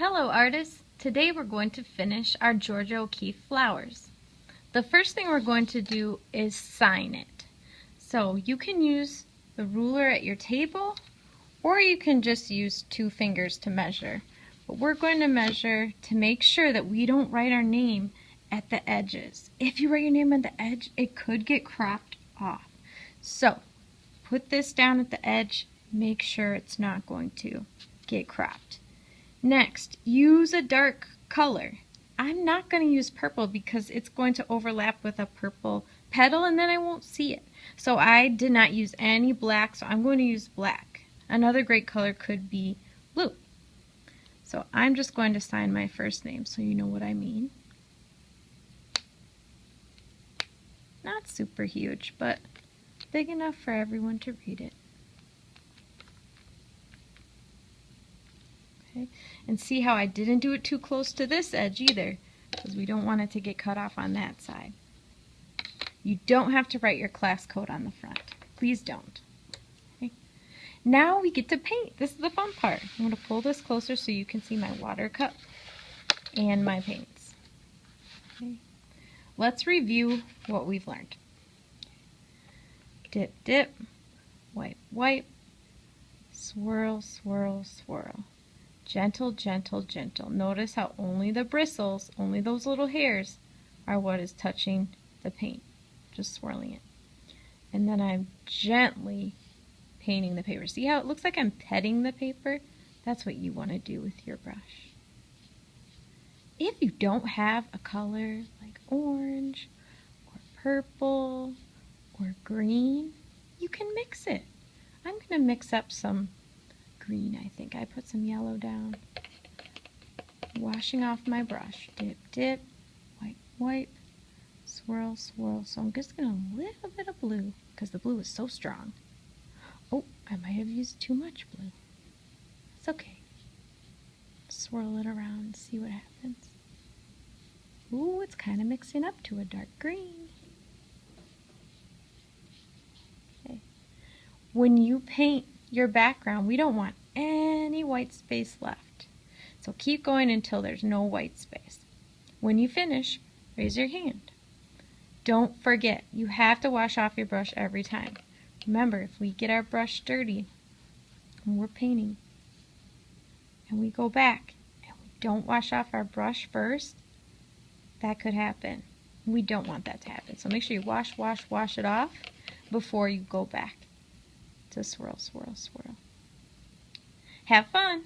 Hello artists! Today we're going to finish our Georgia O'Keeffe flowers. The first thing we're going to do is sign it. So you can use the ruler at your table or you can just use 2 fingers to measure. But we're going to measure to make sure that we don't write our name at the edges. If you write your name at the edge, it could get cropped off. So put this down at the edge, make sure it's not going to get cropped. Next, use a dark color. I'm not going to use purple because it's going to overlap with a purple petal and then I won't see it. So I did not use any black, so I'm going to use black. Another great color could be blue. So I'm just going to sign my first name so you know what I mean. Not super huge, but big enough for everyone to read it. Okay. And see how I didn't do it too close to this edge either, because we don't want it to get cut off on that side. You don't have to write your class code on the front. Please don't. Okay. Now we get to paint. This is the fun part. I'm going to pull this closer so you can see my water cup and my paints. Okay. Let's review what we've learned. Dip, dip, wipe, wipe, swirl, swirl, swirl. Gentle, gentle, gentle. Notice how only the bristles, only those little hairs, are what is touching the paint. Just swirling it. And then I'm gently painting the paper. See how it looks like I'm petting the paper? That's what you want to do with your brush. If you don't have a color like orange or purple or green, you can mix it. I'm going to mix up some green, I think. I put some yellow down. Washing off my brush. Dip, dip, wipe, wipe, swirl, swirl. So I'm just going to a little bit of blue because the blue is so strong. Oh, I might have used too much blue. It's okay. Swirl it around and see what happens. Ooh, it's kind of mixing up to a dark green. Okay. When you paint your background, we don't want any white space left. So keep going until there's no white space. When you finish, raise your hand. Don't forget, you have to wash off your brush every time. Remember, if we get our brush dirty and we're painting and we go back and we don't wash off our brush first, that could happen. We don't want that to happen. So make sure you wash, wash, wash it off before you go back to swirl, swirl, swirl. Have fun!